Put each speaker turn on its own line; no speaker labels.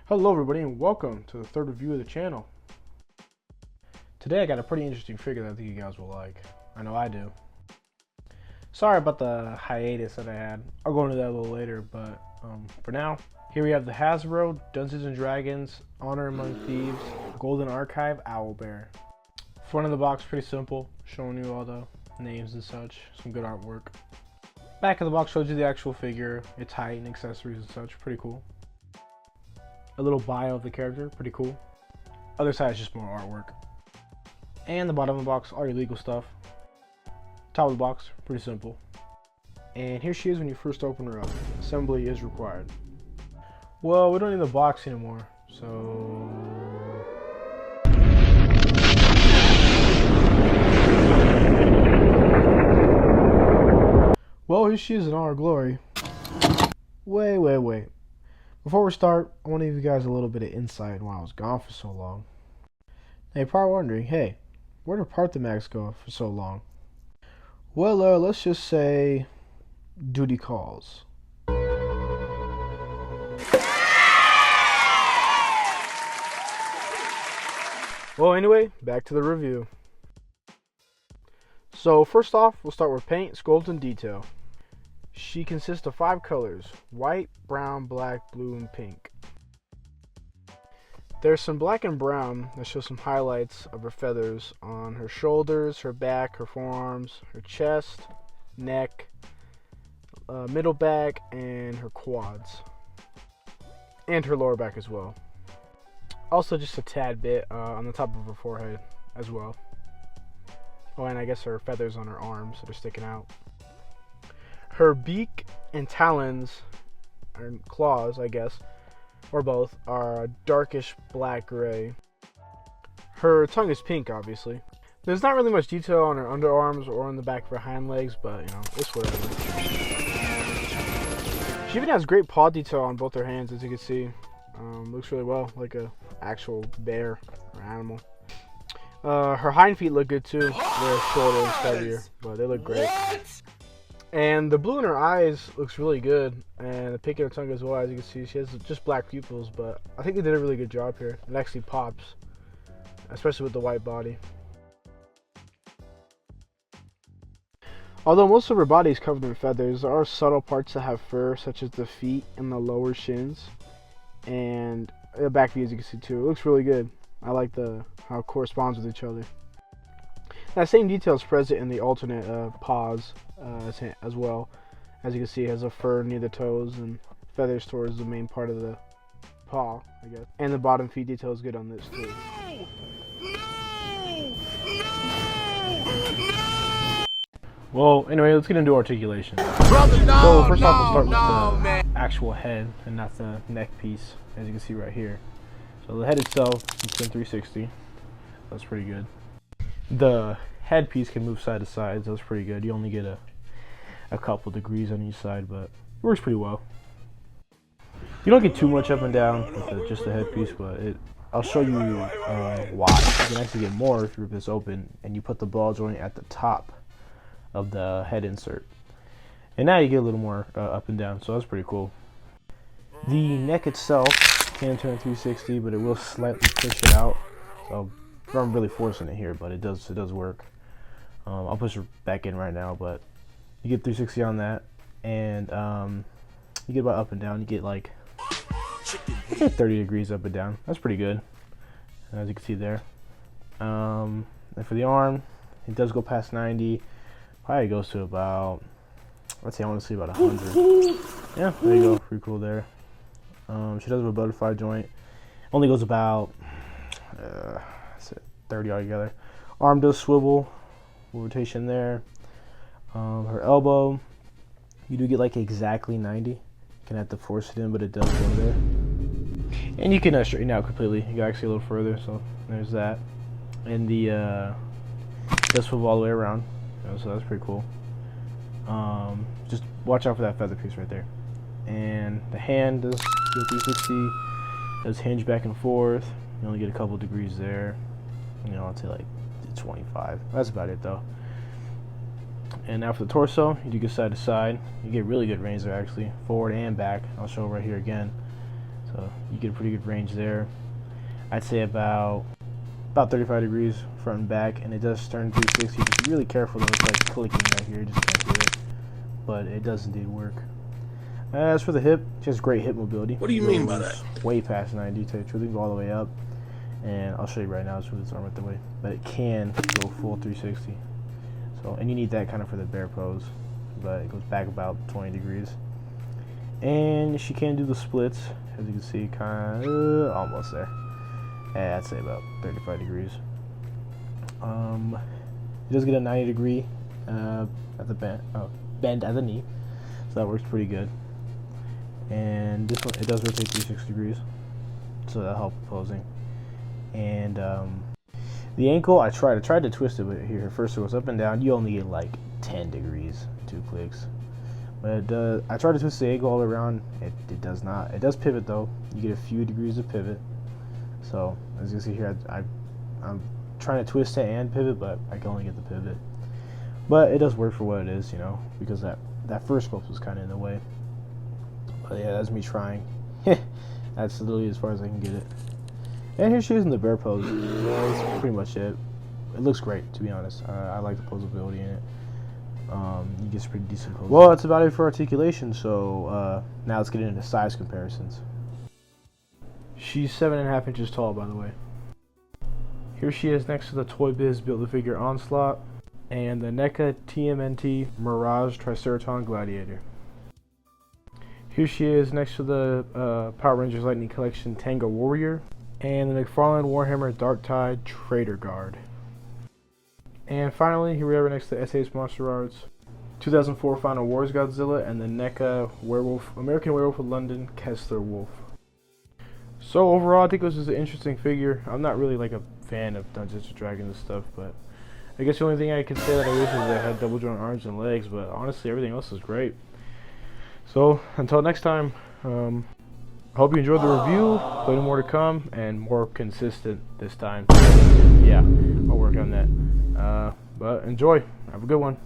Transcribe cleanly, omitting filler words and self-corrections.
Hello everybody and welcome to the third review of the channel. Today I got a pretty interesting figure that I think you guys will like. I know I do. Sorry about the hiatus that I had. I'll go into that a little later, but for now, here we have the Hasbro Dungeons & Dragons Honor Among Thieves Golden Archive Owlbear. Front of the box pretty simple, showing you all the names and such, some good artwork. Back of the box shows you the actual figure, its height and accessories and such, pretty cool. A little bio of the character, pretty cool. Other side is just more artwork. And the bottom of the box, all your legal stuff. Top of the box, pretty simple. And here she is when you first open her up. Assembly is required. Well, we don't need the box anymore, so... Well, here she is in all her glory. Wait. Before we start, I want to give you guys a little bit of insight on why I was gone for so long. Now you're probably wondering, hey, where did Parthamax go for so long? Well, let's just say duty calls. Well, anyway, back to the review. So first off, we'll start with paint, sculpt, and detail. She consists of 5 colors: white, brown, black, blue, and pink. There's some black and brown that show some highlights of her feathers on her shoulders, her back, her forearms, her chest, neck, middle back, and her quads. And her lower back as well. Also just a tad bit on the top of her forehead as well. Oh, and I guess her feathers on her arms that are sticking out. Her beak and talons, or claws, I guess, or both, are a darkish black-gray. Her tongue is pink, obviously. There's not really much detail on her underarms or on the back of her hind legs, but, you know, it's whatever. She even has great paw detail on both her hands, as you can see. Looks really well, like a actual bear or animal. Her hind feet look good, too. They're shorter and stubbier, but they look great. And the blue in her eyes looks really good, and the pink in her tongue as well. As you can see, she has just black pupils, but I think they did a really good job here. It actually pops, especially with the white body. Although most of her body is covered in feathers, there are subtle parts that have fur, such as the feet and the lower shins, and the back view, as you can see too. It looks really good. I like how it corresponds with each other. That same detail is present in the alternate paws as well. As you can see, it has a fur near the toes and feathers towards the main part of the paw, I guess. And the bottom feet detail is good on this too. No! Well, anyway, let's get into articulation. So first off, we'll start with the actual head and not the neck piece, as you can see right here. So the head itself is 360. That's pretty good. The headpiece can move side to side, so that's pretty good. You only get a couple degrees on each side, but it works pretty well. You don't get too much up and down with just the headpiece, but I'll show you why. You can actually get more if you rip this open and you put the ball joint at the top of the head insert. And now you get a little more up and down, so that's pretty cool. The neck itself can turn 360, but it will slightly push it out. So I'm really forcing it here, but it does work. I'll push it back in right now, but you get 360 on that, and you get about up and down. You get like 30 degrees up and down. That's pretty good, as you can see there. And for the arm, it does go past 90. Probably goes to about, let's say, I want to see about 100. Yeah, there you go. Pretty cool there. She does have a butterfly joint. Only goes about 30 altogether. Arm does swivel, rotation there. Her elbow, you do get like exactly 90. You can have to force it in, but it does go there. And you can straighten out completely. You go actually a little further, so there's that. And the does swivel all the way around, so that's pretty cool. Just watch out for that feather piece right there. And the hand does go 360. Does hinge back and forth. You only get a couple degrees there. You know, I'd say like 25. That's about it though. And now for the torso, you do get side to side. You get really good range there actually, forward and back. I'll show right here again. So So you get a pretty good range there. I'd say about 35 degrees front and back, and it does turn 360. Just be really careful though, it's like clicking right here, you just can't hear it. But it does indeed work. As for the hip, just great hip mobility.
What do you mean by that?
Way past 90, to tell you the truth. You can go all the way up, and I'll show you right now. Just move this arm right the way, but it can go full 360. So, and you need that kind of for the bear pose, but it goes back about 20 degrees. And she can do the splits, as you can see, kind of almost there. Yeah, I'd say about 35 degrees. It does get a 90 degree at the bend at the knee, so that works pretty good. And this one, it does rotate 360 degrees, so that'll help posing. And the ankle, I tried to twist it, but here first it goes up and down. You only get like 10 degrees, 2 clicks. But I tried to twist the ankle all around. It does not. It does pivot though. You get a few degrees of pivot. So as you can see here, I'm trying to twist it and pivot, but I can only get the pivot. But it does work for what it is, you know, because that first sculpt was kind of in the way. But yeah, that's me trying. That's literally as far as I can get it. And here she is in the bear pose. That's pretty much it. It looks great, to be honest. I like the posability in it. You get some pretty decent poses. Well, that's about it for articulation. So now let's get into size comparisons. She's 7.5 inches tall, by the way. Here she is next to the Toy Biz Build-A-Figure Onslaught and the NECA TMNT Mirage Triceraton Gladiator. Here she is next to the Power Rangers Lightning Collection Tango Warrior and the McFarlane Warhammer Dark Tide Trader Guard. And finally, here we are next to SAS Monster Arts 2004 Final Wars Godzilla and the NECA American Werewolf of London Kessler Wolf. So overall, I think this is an interesting figure. I'm not really like a fan of Dungeons & Dragons and stuff, but I guess the only thing I can say that I wish is that it had double joint arms and legs, but honestly everything else is great. So until next time, I hope you enjoyed the review. Plenty more to come and more consistent this time. Yeah, I'll work on that. But enjoy. Have a good one.